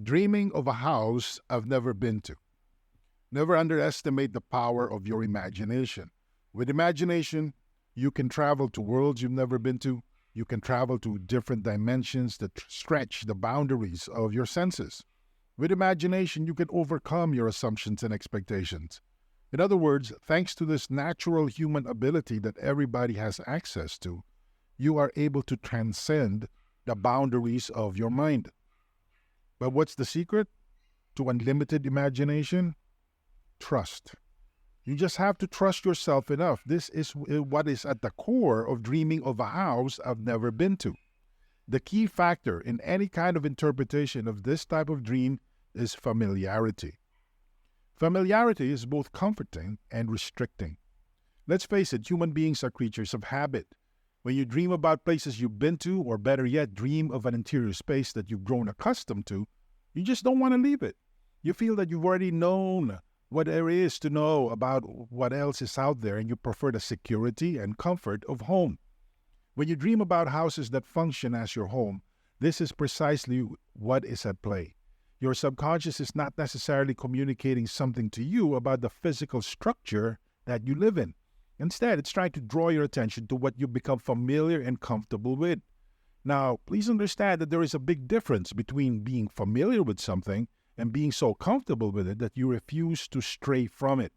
Dreaming of a house I've never been to. Never underestimate the power of your imagination. With imagination, you can travel to worlds you've never been to. You can travel to different dimensions that stretch the boundaries of your senses. With imagination, you can overcome your assumptions and expectations. In other words, thanks to this natural human ability that everybody has access to, you are able to transcend the boundaries of your mind. But what's the secret to unlimited imagination? Trust. You just have to trust yourself enough. This is what is at the core of dreaming of a house I've never been to. The key factor in any kind of interpretation of this type of dream is familiarity. Familiarity is both comforting and restricting. Let's face it, human beings are creatures of habit. When you dream about places you've been to, or better yet, dream of an interior space that you've grown accustomed to, you just don't want to leave it. You feel that you've already known what there is to know about what else is out there, and you prefer the security and comfort of home. When you dream about houses that function as your home, this is precisely what is at play. Your subconscious is not necessarily communicating something to you about the physical structure that you live in. Instead, it's trying to draw your attention to what you become familiar and comfortable with. Now, please understand that there is a big difference between being familiar with something and being so comfortable with it that you refuse to stray from it.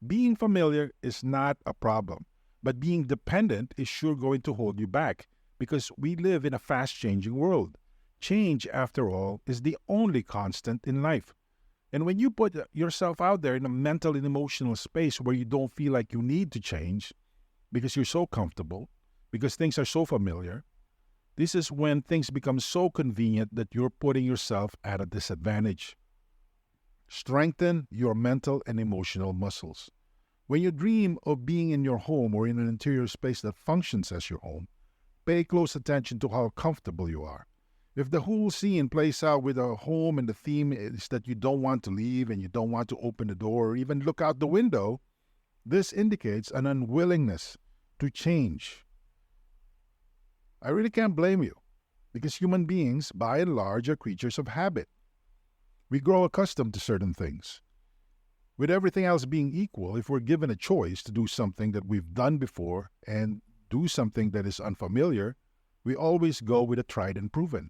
Being familiar is not a problem, but being dependent is sure going to hold you back because we live in a fast-changing world. Change, after all, is the only constant in life. And when you put yourself out there in a mental and emotional space where you don't feel like you need to change because you're so comfortable, because things are so familiar, this is when things become so convenient that you're putting yourself at a disadvantage. Strengthen your mental and emotional muscles. When you dream of being in your home or in an interior space that functions as your home, pay close attention to how comfortable you are. If the whole scene plays out with a home and the theme is that you don't want to leave and you don't want to open the door or even look out the window, this indicates an unwillingness to change. I really can't blame you, because human beings, by and large, are creatures of habit. We grow accustomed to certain things. With everything else being equal, if we're given a choice to do something that we've done before and do something that is unfamiliar, we always go with a tried and proven.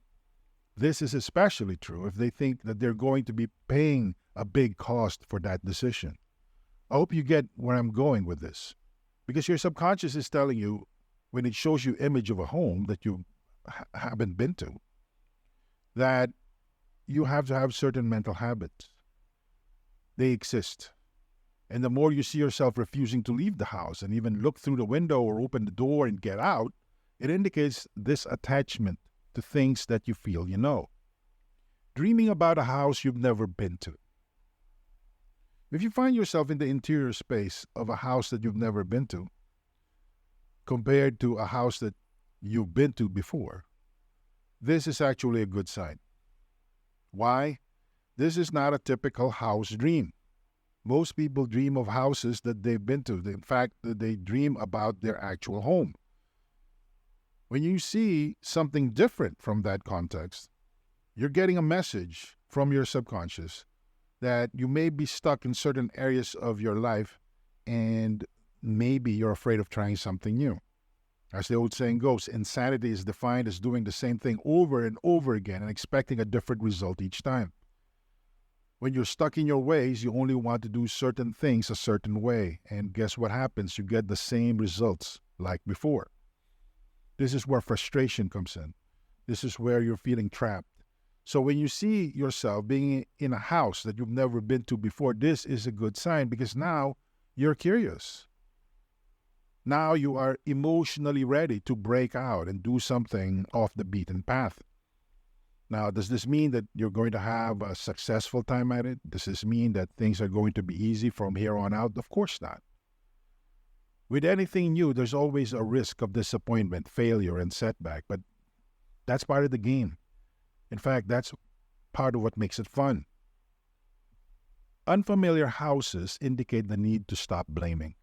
This is especially true if they think that they're going to be paying a big cost for that decision. I hope you get where I'm going with this, because your subconscious is telling you, when it shows you image of a home that you haven't been to, that you have to have certain mental habits. They exist. And the more you see yourself refusing to leave the house and even look through the window or open the door and get out, it indicates this attachment to things that you feel you know. Dreaming about a house you've never been to. If you find yourself in the interior space of a house that you've never been to, compared to a house that you've been to before, this is actually a good sign. Why? This is not a typical house dream. Most people dream of houses that they've been to. In fact, they dream about their actual home. When you see something different from that context, you're getting a message from your subconscious that you may be stuck in certain areas of your life and maybe you're afraid of trying something new. As the old saying goes, insanity is defined as doing the same thing over and over again and expecting a different result each time. When you're stuck in your ways, you only want to do certain things a certain way. And guess what happens? You get the same results like before. This is where frustration comes in. This is where you're feeling trapped. So when you see yourself being in a house that you've never been to before, this is a good sign because now you're curious. Now you are emotionally ready to break out and do something off the beaten path. Now, does this mean that you're going to have a successful time at it? Does this mean that things are going to be easy from here on out? Of course not. With anything new, there's always a risk of disappointment, failure, and setback, but that's part of the game. In fact, that's part of what makes it fun. Unfamiliar houses indicate the need to stop blaming.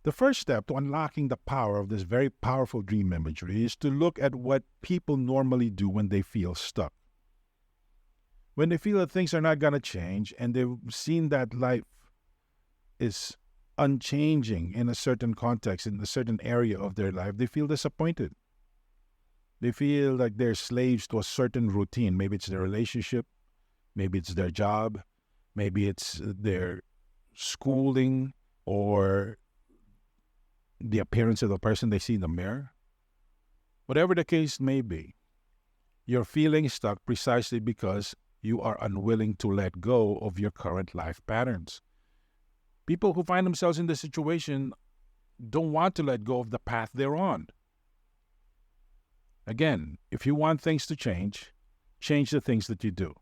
The first step to unlocking the power of this very powerful dream imagery is to look at what people normally do when they feel stuck. When they feel that things are not going to change and they've seen that life is unchanging in a certain context, in a certain area of their life, they feel disappointed. They feel like they're slaves to a certain routine. Maybe it's their relationship, maybe it's their job, maybe it's their schooling, or the appearance of the person they see in the mirror. Whatever the case may be, you're feeling stuck precisely because you are unwilling to let go of your current life patterns. People who find themselves in this situation don't want to let go of the path they're on. Again, if you want things to change the things that you do.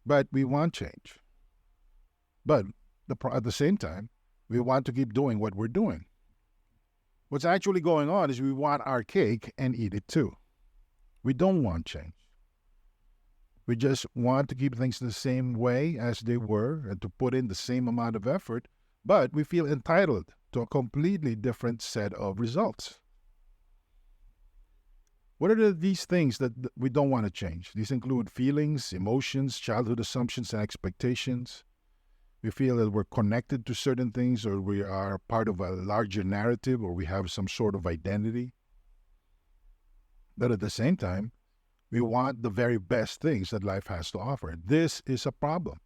But we want change. But at the same time, we want to keep doing what we're doing. What's actually going on is we want our cake and eat it too. We don't want change. We just want to keep things the same way as they were and to put in the same amount of effort, but we feel entitled to a completely different set of results. What are these things that we don't want to change? These include feelings, emotions, childhood assumptions, and expectations. We feel that we're connected to certain things, or we are part of a larger narrative, or we have some sort of identity. But at the same time, we want the very best things that life has to offer. This is a problem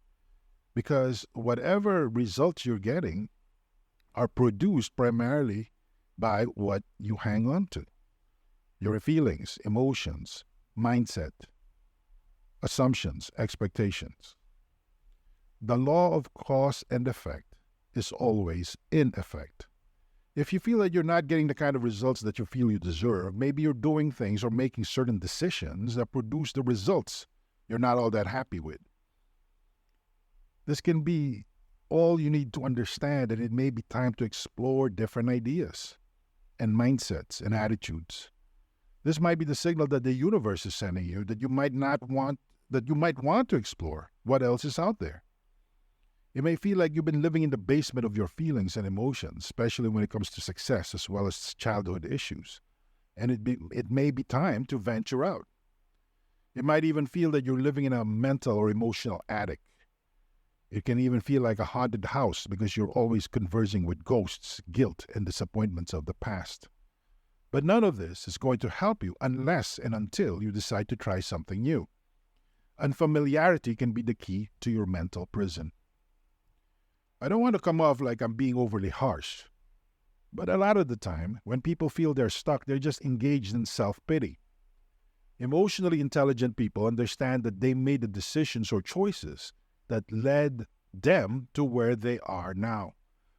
because whatever results you're getting are produced primarily by what you hang on to. Your feelings, emotions, mindset, assumptions, expectations. The law of cause and effect is always in effect. If you feel that you're not getting the kind of results that you feel you deserve, maybe you're doing things or making certain decisions that produce the results you're not all that happy with. This can be all you need to understand, and it may be time to explore different ideas and mindsets and attitudes. This might be the signal that the universe is sending you that you might want to explore what else is out there. It may feel like you've been living in the basement of your feelings and emotions, especially when it comes to success as well as childhood issues. And it may be time to venture out. It might even feel that you're living in a mental or emotional attic. It can even feel like a haunted house because you're always conversing with ghosts, guilt, and disappointments of the past. But none of this is going to help you unless and until you decide to try something new. Unfamiliarity can be the key to your mental prison. I don't want to come off like I'm being overly harsh, but a lot of the time, when people feel they're stuck, they're just engaged in self-pity. Emotionally intelligent people understand that they made the decisions or choices that led them to where they are now.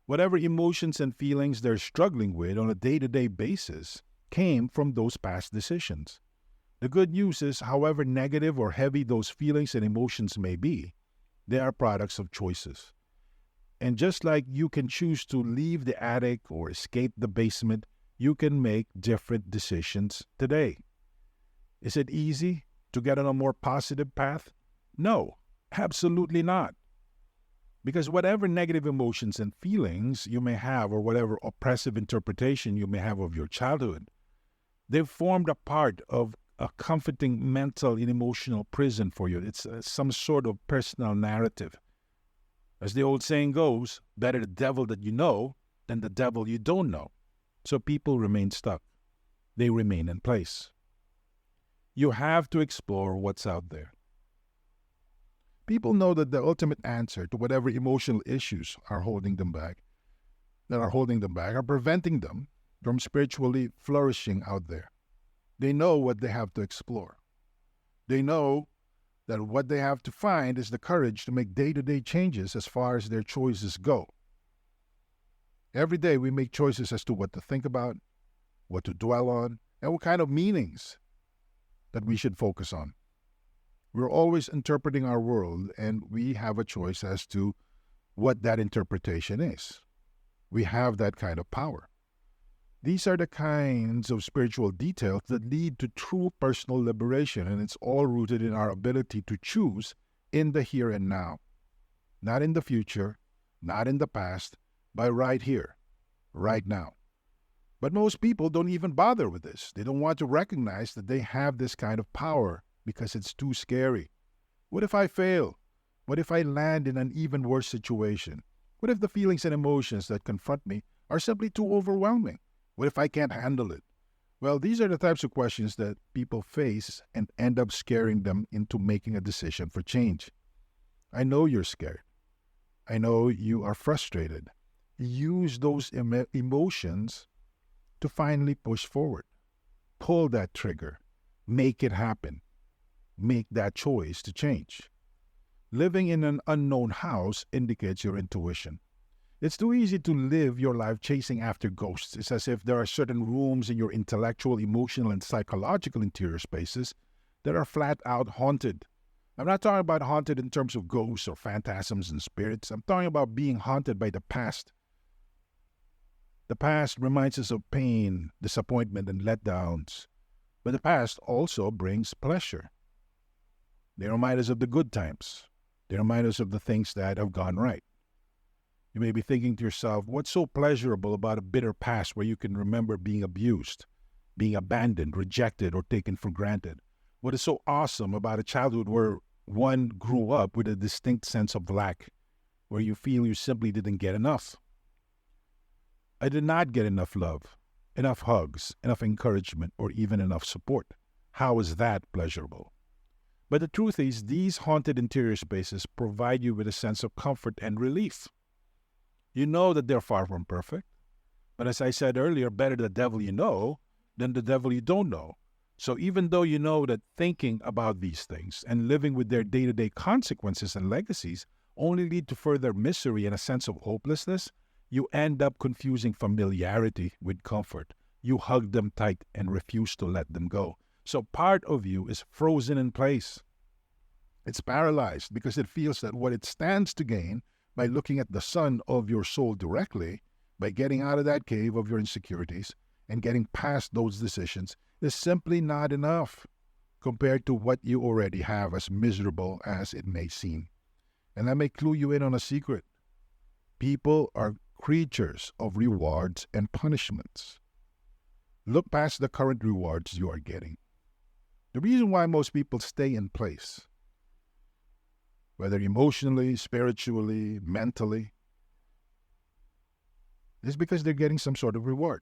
Whatever emotions and feelings they're struggling with on a day-to-day basis came from those past decisions. The good news is, however negative or heavy those feelings and emotions may be, they are products of choices. And just like you can choose to leave the attic or escape the basement, you can make different decisions today. Is it easy to get on a more positive path? No, absolutely not. Because whatever negative emotions and feelings you may have, or whatever oppressive interpretation you may have of your childhood, they've formed a part of a comforting mental and emotional prison for you. It's some sort of personal narrative. As the old saying goes, better the devil that you know than the devil you don't know. So people remain stuck. They remain in place. You have to explore what's out there. People know that the ultimate answer to whatever emotional issues are holding them back, are preventing them from spiritually flourishing out there. They know what they have to explore. They know that what they have to find is the courage to make day-to-day changes as far as their choices go. Every day we make choices as to what to think about, what to dwell on, and what kind of meanings that we should focus on. We're always interpreting our world, and we have a choice as to what that interpretation is. We have that kind of power. These are the kinds of spiritual details that lead to true personal liberation, and it's all rooted in our ability to choose in the here and now. Not in the future, not in the past, but right here, right now. But most people don't even bother with this. They don't want to recognize that they have this kind of power because it's too scary. What if I fail? What if I land in an even worse situation? What if the feelings and emotions that confront me are simply too overwhelming? What if I can't handle it? Well, these are the types of questions that people face and end up scaring them into making a decision for change. I know you're scared. I know you are frustrated. Use those emotions to finally push forward. Pull that trigger. Make it happen. Make that choice to change. Living in an unknown house indicates your intuition. It's too easy to live your life chasing after ghosts. It's as if there are certain rooms in your intellectual, emotional, and psychological interior spaces that are flat out haunted. I'm not talking about haunted in terms of ghosts or phantasms and spirits. I'm talking about being haunted by the past. The past reminds us of pain, disappointment, and letdowns. But the past also brings pleasure. They remind us of the good times. They remind us of the things that have gone right. You may be thinking to yourself, what's so pleasurable about a bitter past where you can remember being abused, being abandoned, rejected, or taken for granted? What is so awesome about a childhood where one grew up with a distinct sense of lack, where you feel you simply didn't get enough? I did not get enough love, enough hugs, enough encouragement, or even enough support. How is that pleasurable? But the truth is, these haunted interior spaces provide you with a sense of comfort and relief. You know that they're far from perfect. But as I said earlier, better the devil you know than the devil you don't know. So even though you know that thinking about these things and living with their day-to-day consequences and legacies only lead to further misery and a sense of hopelessness, you end up confusing familiarity with comfort. You hug them tight and refuse to let them go. So part of you is frozen in place. It's paralyzed because it feels that what it stands to gain by looking at the sun of your soul directly, by getting out of that cave of your insecurities and getting past those decisions, is simply not enough compared to what you already have, as miserable as it may seem. And I may clue you in on a secret. People are creatures of rewards and punishments. Look past the current rewards you are getting. The reason why most people stay in place, whether emotionally, spiritually, mentally, is because they're getting some sort of reward.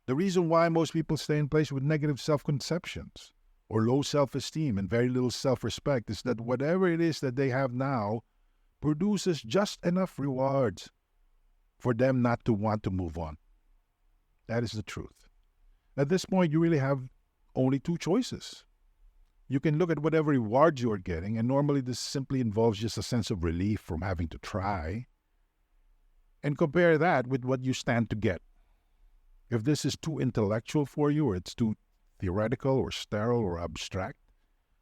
The reason why most people stay in place with negative self-conceptions or low self-esteem and very little self-respect is that whatever it is that they have now produces just enough rewards for them not to want to move on. That is the truth. At this point, you really have only two choices. You can look at whatever rewards you are getting, and normally this simply involves just a sense of relief from having to try, and compare that with what you stand to get. If this is too intellectual for you, or it's too theoretical or sterile or abstract,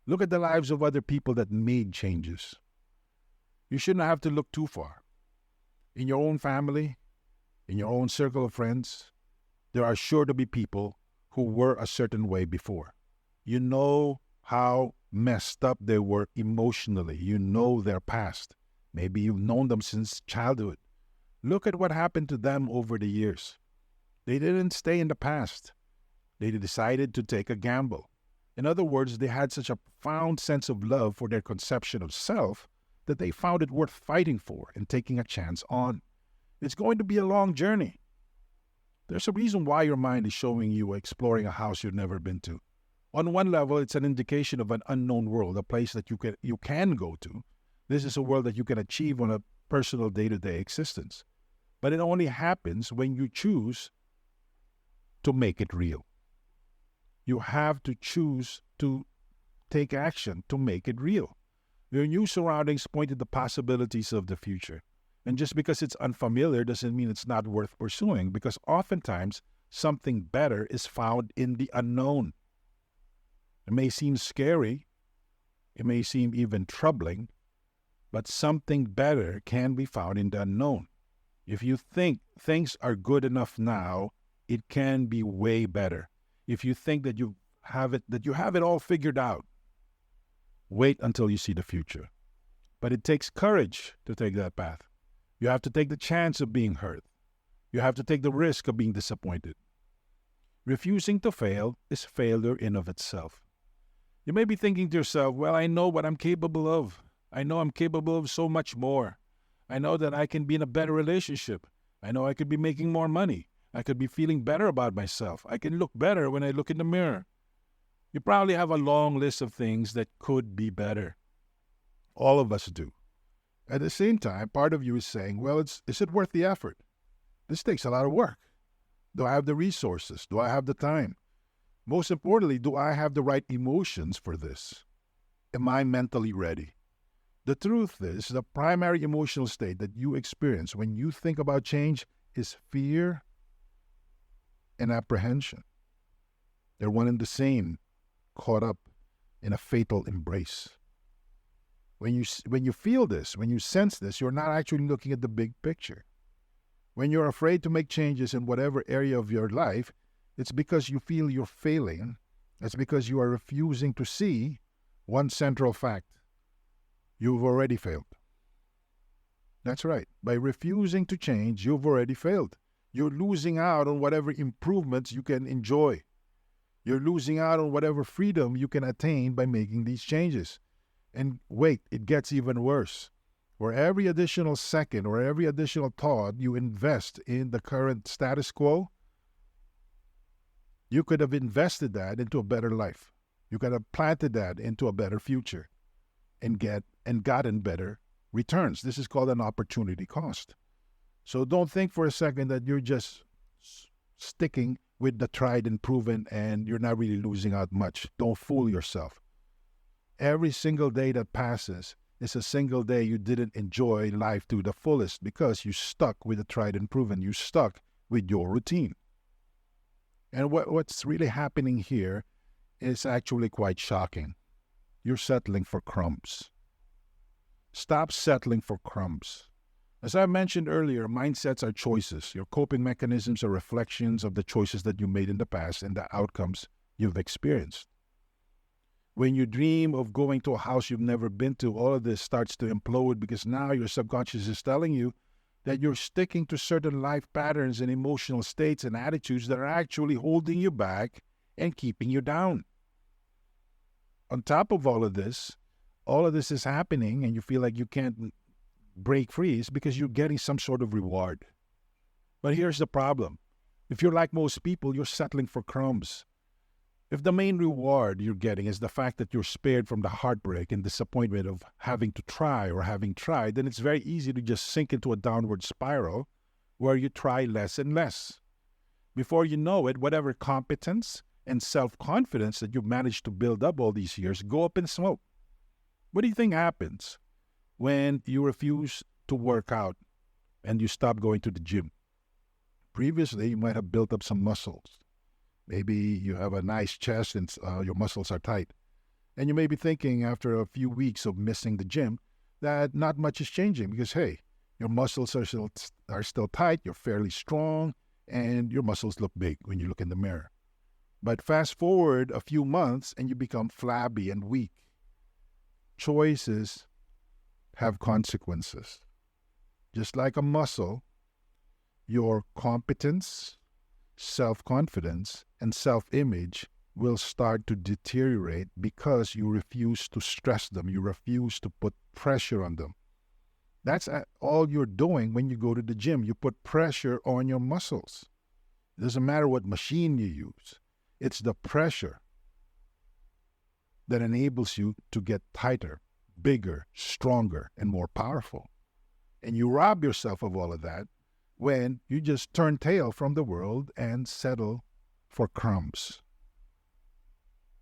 look at the lives of other people that made changes. You shouldn't have to look too far. In your own family, in your own circle of friends, there are sure to be people who were a certain way before. You know how messed up they were emotionally. You know their past. Maybe you've known them since childhood. Look at what happened to them over the years. They didn't stay in the past. They decided to take a gamble. In other words, they had such a profound sense of love for their conception of self that they found it worth fighting for and taking a chance on. It's going to be a long journey. There's a reason why your mind is showing you exploring a house you've never been to. On one level, it's an indication of an unknown world, a place that you can go to. This is a world that you can achieve on a personal day-to-day existence. But it only happens when you choose to make it real. You have to choose to take action to make it real. Your new surroundings point to the possibilities of the future. And just because it's unfamiliar doesn't mean it's not worth pursuing, because oftentimes something better is found in the unknown. It may seem scary, it may seem even troubling, but something better can be found in the unknown. If you think things are good enough now, it can be way better. If you think that you have it all figured out, wait until you see the future. But it takes courage to take that path. You have to take the chance of being hurt. You have to take the risk of being disappointed. Refusing to fail is failure in of itself. You may be thinking to yourself, well, I know what I'm capable of. I know I'm capable of so much more. I know that I can be in a better relationship. I know I could be making more money. I could be feeling better about myself. I can look better when I look in the mirror. You probably have a long list of things that could be better. All of us do. At the same time, part of you is saying, well, is it worth the effort? This takes a lot of work. Do I have the resources? Do I have the time? Most importantly, do I have the right emotions for this? Am I mentally ready? The truth is, the primary emotional state that you experience when you think about change is fear and apprehension. They're one and the same, caught up in a fatal embrace. When you feel this, when you sense this, you're not actually looking at the big picture. When you're afraid to make changes in whatever area of your life, it's because you feel you're failing. It's because you are refusing to see one central fact. You've already failed. That's right. By refusing to change, you've already failed. You're losing out on whatever improvements you can enjoy. You're losing out on whatever freedom you can attain by making these changes. And wait, it gets even worse. For every additional second or every additional thought you invest in the current status quo, you could have invested that into a better life. You could have planted that into a better future and gotten better returns. This is called an opportunity cost. So don't think for a second that you're just sticking with the tried and proven and you're not really losing out much. Don't fool yourself. Every single day that passes is a single day you didn't enjoy life to the fullest because you stuck with the tried and proven. You stuck with your routine. And what's really happening here is actually quite shocking. You're settling for crumbs. Stop settling for crumbs. As I mentioned earlier, mindsets are choices. Your coping mechanisms are reflections of the choices that you made in the past and the outcomes you've experienced. When you dream of going to a house you've never been to, all of this starts to implode because now your subconscious is telling you that you're sticking to certain life patterns and emotional states and attitudes that are actually holding you back and keeping you down. On top of all of this is happening and you feel like you can't break free is because you're getting some sort of reward. But here's the problem. If you're like most people, you're settling for crumbs. If the main reward you're getting is the fact that you're spared from the heartbreak and disappointment of having to try or having tried, then it's very easy to just sink into a downward spiral where you try less and less. Before you know it, whatever competence and self-confidence that you've managed to build up all these years go up in smoke. What do you think happens when you refuse to work out and you stop going to the gym? Previously, you might have built up some muscles. Maybe you have a nice chest and your muscles are tight. And you may be thinking after a few weeks of missing the gym that not much is changing because, hey, your muscles are still tight, you're fairly strong, and your muscles look big when you look in the mirror. But fast forward a few months and you become flabby and weak. Choices have consequences. Just like a muscle, your competence, self-confidence, and self-image will start to deteriorate because you refuse to stress them. You refuse to put pressure on them. That's all you're doing when you go to the gym. You put pressure on your muscles. It doesn't matter what machine you use. It's the pressure that enables you to get tighter, bigger, stronger, and more powerful. And you rob yourself of all of that when you just turn tail from the world and settle for crumbs.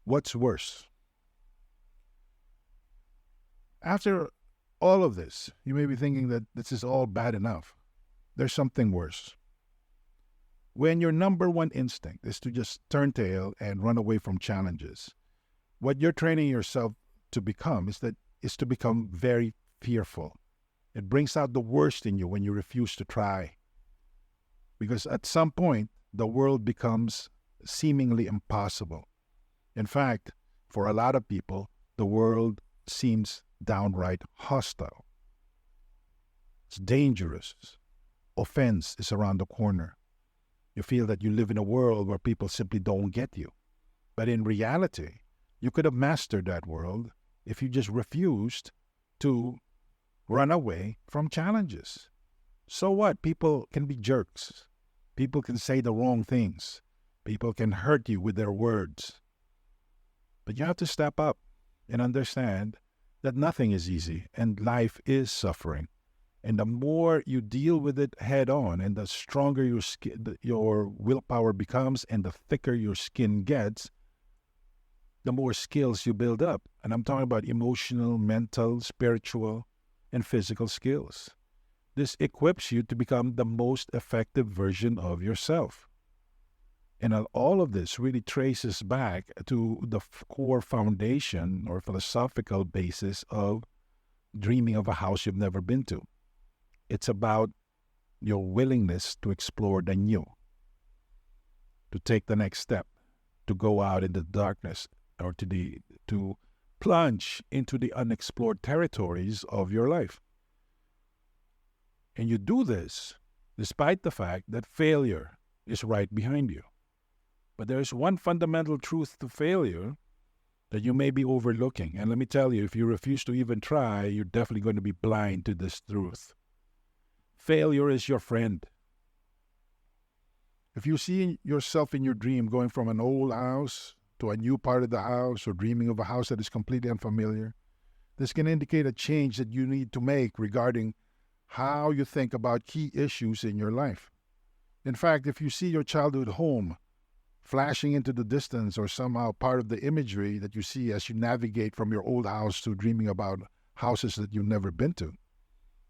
What's worse? After all of this, you may be thinking that this is all bad enough. There's something worse. When your number one instinct is to just turn tail and run away from challenges, what you're training yourself to become is to become very fearful. It brings out the worst in you when you refuse to try. Because at some point, the world becomes seemingly impossible. In fact, for a lot of people, the world seems downright hostile. It's dangerous. Offense is around the corner. You feel that you live in a world where people simply don't get you. But in reality, You could have mastered that world if you just refused to run away from challenges. So what? People can be jerks. People can say the wrong things. People can hurt you with their words. But you have to step up and understand that nothing is easy and life is suffering. And the more you deal with it head on and the stronger your willpower becomes and the thicker your skin gets, the more skills you build up. And I'm talking about emotional, mental, spiritual, and physical skills. This equips you to become the most effective version of yourself. And all of this really traces back to the core foundation or philosophical basis of dreaming of a house you've never been to. It's about your willingness to explore the new, to take the next step, to go out in the darkness or to plunge into the unexplored territories of your life. And you do this despite the fact that failure is right behind you. But there is one fundamental truth to failure that you may be overlooking. And let me tell you, if you refuse to even try, you're definitely going to be blind to this truth. Failure is your friend. If you see yourself in your dream going from an old house to a new part of the house or dreaming of a house that is completely unfamiliar, this can indicate a change that you need to make regarding how you think about key issues in your life. In fact, if you see your childhood home flashing into the distance or somehow part of the imagery that you see as you navigate from your old house to dreaming about houses that you've never been to,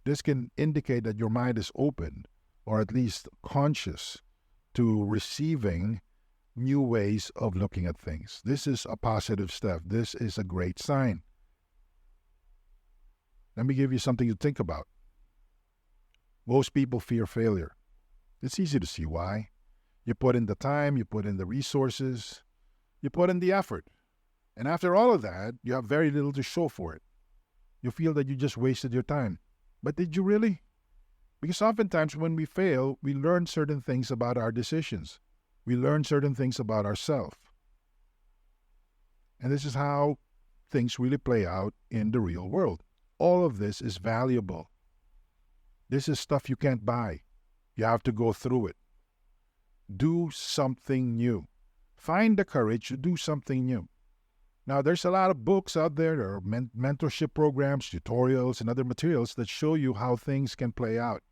this can indicate that your mind is open or at least conscious to receiving new ways of looking at things. This is a positive step. This is a great sign. Let me give you something to think about. Most people fear failure. It's easy to see why. You put in the time, you put in the resources, you put in the effort. And after all of that, you have very little to show for it. You feel that you just wasted your time. But did you really? Because oftentimes when we fail, we learn certain things about our decisions. We learn certain things about ourselves. And this is how things really play out in the real world. All of this is valuable. This is stuff you can't buy. You have to go through it. Do something new. Find the courage to do something new. Now, there's a lot of books out there. There are mentorship programs, tutorials, and other materials that show you how things can play out.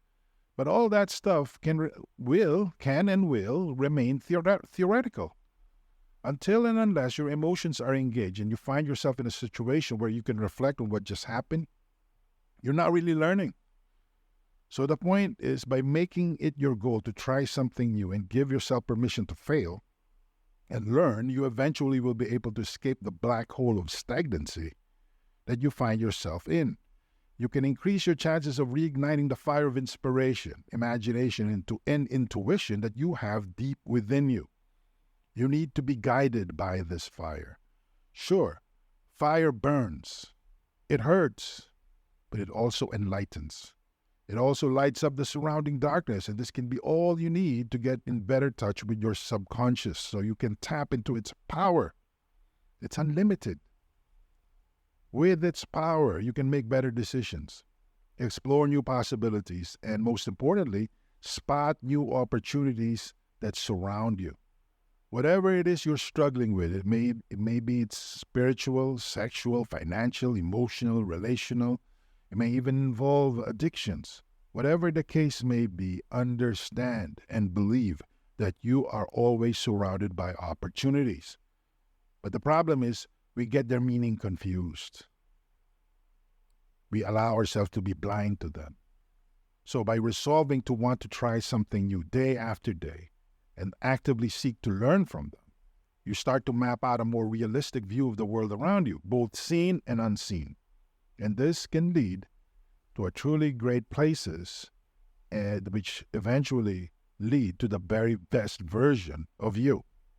But all that stuff can and will remain theoretical. Until and unless your emotions are engaged and you find yourself in a situation where you can reflect on what just happened, you're not really learning. So the point is, by making it your goal to try something new and give yourself permission to fail and learn, you eventually will be able to escape the black hole of stagnancy that you find yourself in. You can increase your chances of reigniting the fire of inspiration, imagination, and intuition that you have deep within you. You need to be guided by this fire. Sure, fire burns. It hurts, but it also enlightens. It also lights up the surrounding darkness, and this can be all you need to get in better touch with your subconscious so you can tap into its power. It's unlimited. With its power, you can make better decisions, explore new possibilities, and most importantly, spot new opportunities that surround you. Whatever it is you're struggling with, it may be it's spiritual, sexual, financial, emotional, relational. It may even involve addictions. Whatever the case may be, understand and believe that you are always surrounded by opportunities. But the problem is, we get their meaning confused. We allow ourselves to be blind to them. So by resolving to want to try something new day after day and actively seek to learn from them, you start to map out a more realistic view of the world around you, both seen and unseen. And this can lead to a truly great places, which eventually lead to the very best version of you.